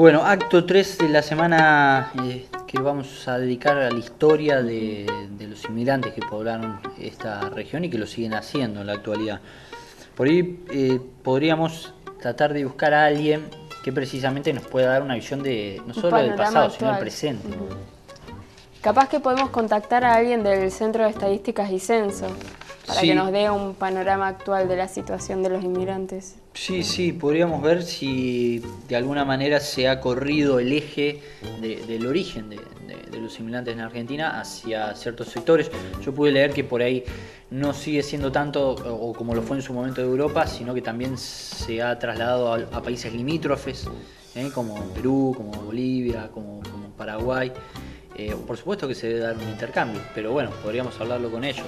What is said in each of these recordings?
Bueno, acto 3 de la semana que vamos a dedicar a la historia de los inmigrantes que poblaron esta región y que lo siguen haciendo en la actualidad. Por ahí podríamos tratar de buscar a alguien que precisamente nos pueda dar una visión de no solo del pasado, sino del presente. Capaz que podemos contactar a alguien del Centro de Estadísticas y Censo para que nos dé un panorama actual de la situación de los inmigrantes. Sí, podríamos ver si de alguna manera se ha corrido el eje del origen de los inmigrantes en Argentina hacia ciertos sectores. Yo pude leer que por ahí no sigue siendo tanto o como lo fue en su momento de Europa, sino que también se ha trasladado a países limítrofes, como Perú, como Bolivia, como Paraguay. Por supuesto que se debe dar un intercambio, pero bueno, podríamos hablarlo con ellos.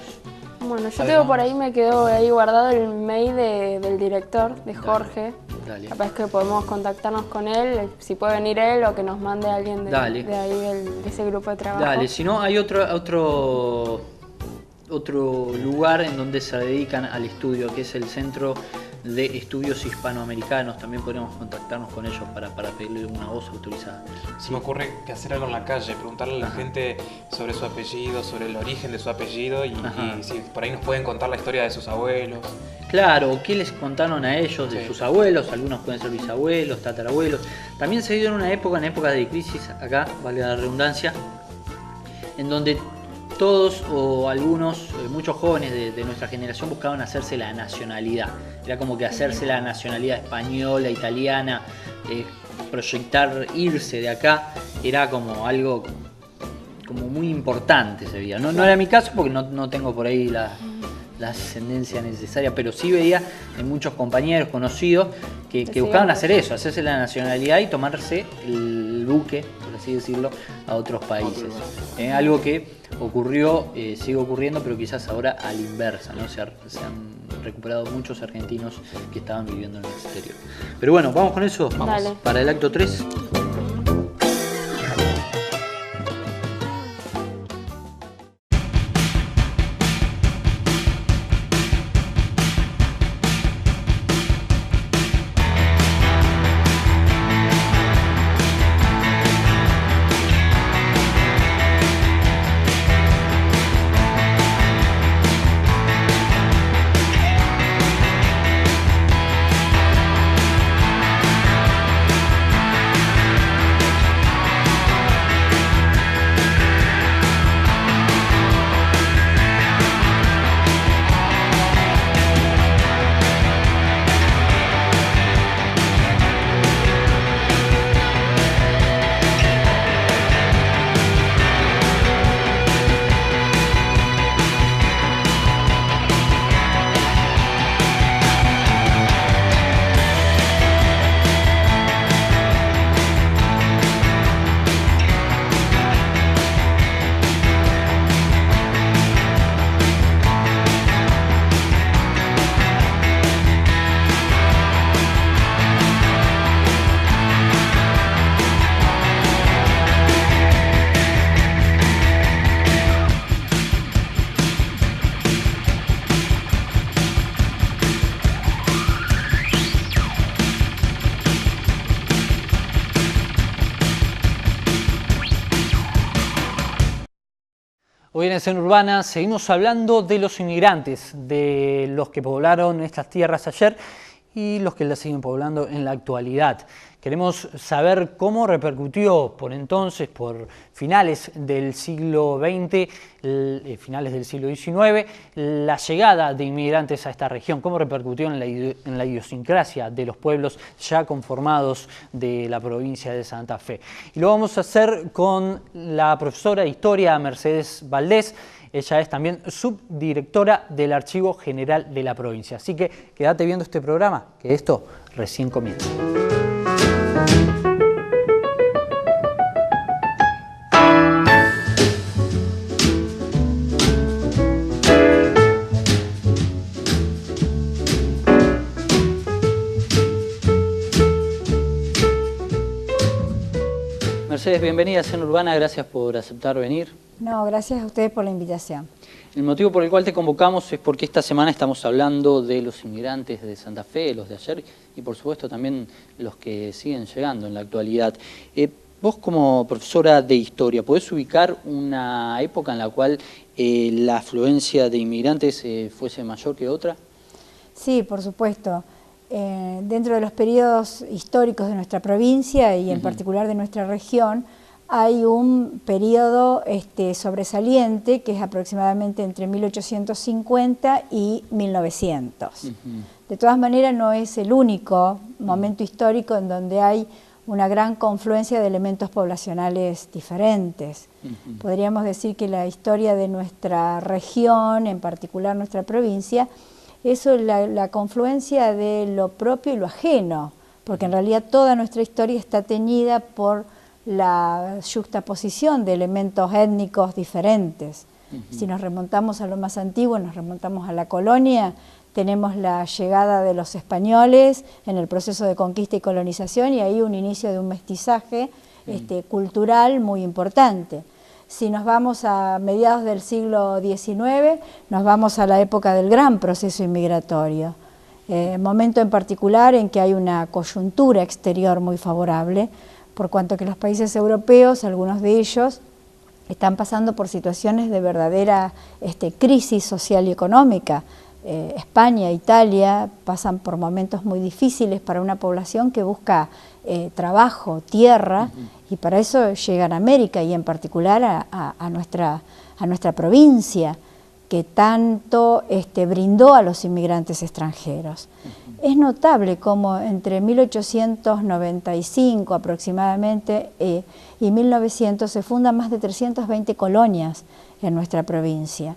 Bueno, yo tengo por ahí, me quedó ahí guardado el mail del director, de Jorge. Dale. Capaz que podemos contactarnos con él, si puede venir él o que nos mande alguien de ahí, de ese grupo de trabajo. Dale, si no, hay otro lugar en donde se dedican al estudio, que es el Centro de Estudios Hispanoamericanos. También podríamos contactarnos con ellos para pedirle una voz autorizada. Se me ocurre que hacer algo en la calle, preguntarle a la gente sobre su apellido, sobre el origen de su apellido y si por ahí nos pueden contar la historia de sus abuelos. Claro, ¿qué les contaron a ellos de sus abuelos? Algunos pueden ser bisabuelos, tatarabuelos. También se dio en época de crisis, acá, vale la redundancia, en donde todos o algunos, muchos jóvenes de nuestra generación buscaban hacerse la nacionalidad. Era como que hacerse la nacionalidad española, italiana, proyectar irse de acá, era como algo como muy importante se veía. No era mi caso porque no tengo por ahí la ascendencia necesaria, pero sí veía en muchos compañeros conocidos que buscaban hacer eso, hacerse la nacionalidad y tomarse el buque, por así decirlo, a otros países. Algo que ocurrió, sigue ocurriendo, pero quizás ahora a la inversa, ¿no? Se han recuperado muchos argentinos que estaban viviendo en el exterior. Pero bueno, vamos con eso. Vamos. Dale. Para el acto 3. Hoy en Escena Urbana seguimos hablando de los inmigrantes, de los que poblaron estas tierras ayer y los que las siguen poblando en la actualidad. Queremos saber cómo repercutió por entonces, por finales del siglo XX, finales del siglo XIX, la llegada de inmigrantes a esta región, cómo repercutió en la idiosincrasia de los pueblos ya conformados de la provincia de Santa Fe. Y lo vamos a hacer con la profesora de Historia Mercedes Valdés. Ella es también subdirectora del Archivo General de la provincia. Así que quédate viendo este programa, que esto recién comienza. Mercedes, bienvenida a Escena Urbana, gracias por aceptar venir. No, gracias a ustedes por la invitación. El motivo por el cual te convocamos es porque esta semana estamos hablando de los inmigrantes de Santa Fe, los de ayer, y por supuesto también los que siguen llegando en la actualidad. Vos como profesora de historia, ¿podés ubicar una época en la cual la afluencia de inmigrantes fuese mayor que otra? Sí, por supuesto. Dentro de los periodos históricos de nuestra provincia y en particular de nuestra región, hay un periodo sobresaliente que es aproximadamente entre 1850 y 1900. De todas maneras, no es el único momento histórico en donde hay una gran confluencia de elementos poblacionales diferentes. Podríamos decir que la historia de nuestra región, en particular nuestra provincia, es la confluencia de lo propio y lo ajeno, porque en realidad toda nuestra historia está teñida por la yuxtaposición de elementos étnicos diferentes. Si nos remontamos a lo más antiguo, nos remontamos a la colonia, tenemos la llegada de los españoles en el proceso de conquista y colonización y ahí un inicio de un mestizaje cultural muy importante. Si nos vamos a mediados del siglo XIX, nos vamos a la época del gran proceso inmigratorio, momento en particular en que hay una coyuntura exterior muy favorable, por cuanto que los países europeos, algunos de ellos, están pasando por situaciones de verdadera crisis social y económica. España, Italia pasan por momentos muy difíciles para una población que busca trabajo, tierra, y para eso llegan a América y en particular a nuestra provincia, que tanto brindó a los inmigrantes extranjeros. Es notable cómo entre 1895 aproximadamente y 1900 se fundan más de 320 colonias en nuestra provincia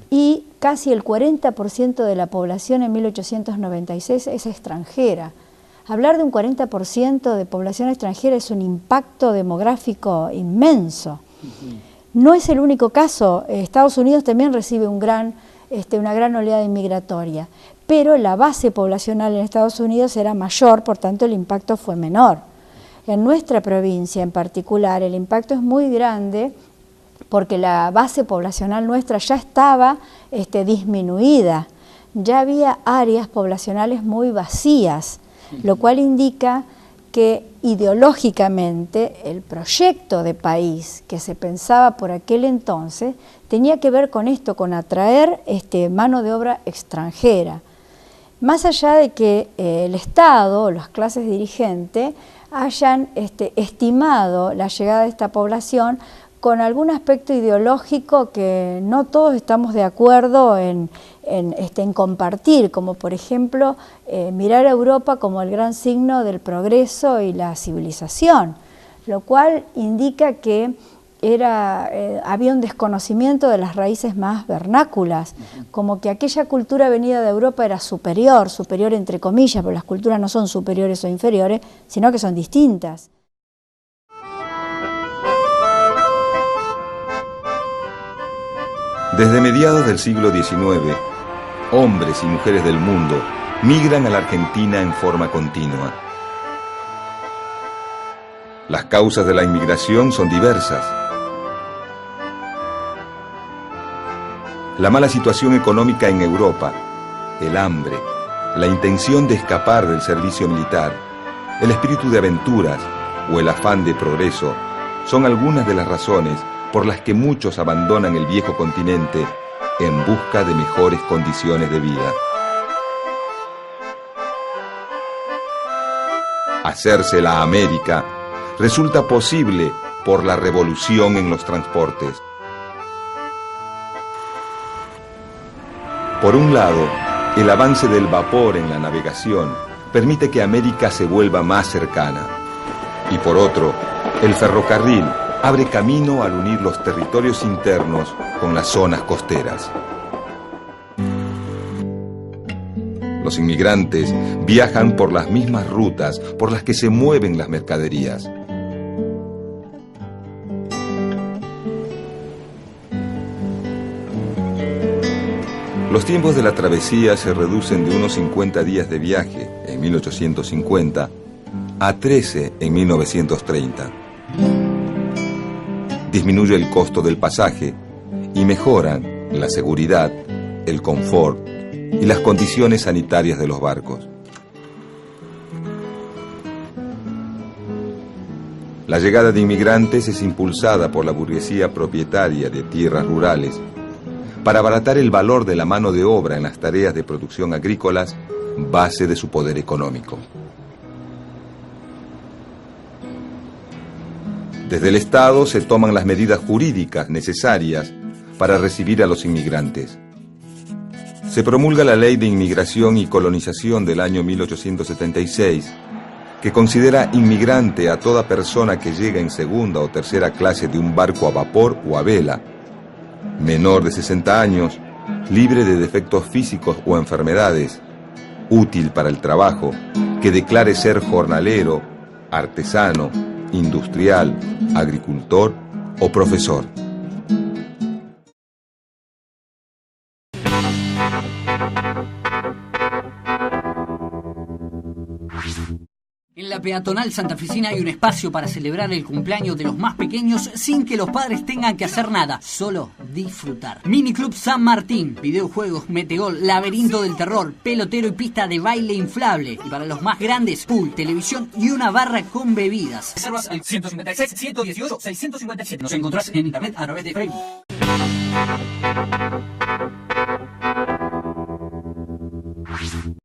y casi el 40% de la población en 1896 es extranjera. Hablar de un 40% de población extranjera es un impacto demográfico inmenso. No es el único caso, Estados Unidos también recibe una gran oleada inmigratoria, pero la base poblacional en Estados Unidos era mayor, por tanto el impacto fue menor. En nuestra provincia en particular el impacto es muy grande porque la base poblacional nuestra ya estaba disminuida, ya había áreas poblacionales muy vacías, lo cual indica que ideológicamente el proyecto de país que se pensaba por aquel entonces tenía que ver con esto, con atraer mano de obra extranjera. Más allá de que el Estado, las clases dirigentes, hayan estimado la llegada de esta población con algún aspecto ideológico que no todos estamos de acuerdo en compartir, como por ejemplo mirar a Europa como el gran signo del progreso y la civilización, lo cual indica que había un desconocimiento de las raíces más vernáculas, como que aquella cultura venida de Europa era superior entre comillas, pero las culturas no son superiores o inferiores, sino que son distintas. Desde mediados del siglo XIX, hombres y mujeres del mundo migran a la Argentina en forma continua. Las causas de la inmigración son diversas. La mala situación económica en Europa, el hambre, la intención de escapar del servicio militar, el espíritu de aventuras o el afán de progreso son algunas de las razones por las que muchos abandonan el viejo continente en busca de mejores condiciones de vida. Hacerse la América resulta posible por la revolución en los transportes. Por un lado, el avance del vapor en la navegación permite que América se vuelva más cercana. Y por otro, el ferrocarril abre camino al unir los territorios internos con las zonas costeras. Los inmigrantes viajan por las mismas rutas por las que se mueven las mercaderías. Los tiempos de la travesía se reducen de unos 50 días de viaje en 1850 a 13 en 1930. disminuye el costo del pasaje y mejoran la seguridad, el confort y las condiciones sanitarias de los barcos. La llegada de inmigrantes es impulsada por la burguesía propietaria de tierras rurales para abaratar el valor de la mano de obra en las tareas de producción agrícolas, base de su poder económico. Desde el Estado se toman las medidas jurídicas necesarias para recibir a los inmigrantes. Se promulga la Ley de Inmigración y Colonización del año 1876, que considera inmigrante a toda persona que llega en segunda o tercera clase de un barco a vapor o a vela, menor de 60 años, libre de defectos físicos o enfermedades, útil para el trabajo, que declare ser jornalero, artesano, industrial, agricultor o profesor. En la peatonal santafesina hay un espacio para celebrar el cumpleaños de los más pequeños sin que los padres tengan que hacer nada, solo disfrutar. Mini Club San Martín, videojuegos, metegol, laberinto del terror, pelotero y pista de baile inflable. Y para los más grandes, pool, televisión y una barra con bebidas. Reservas al 156 118 657. Nos encontrás en internet a través de Facebook.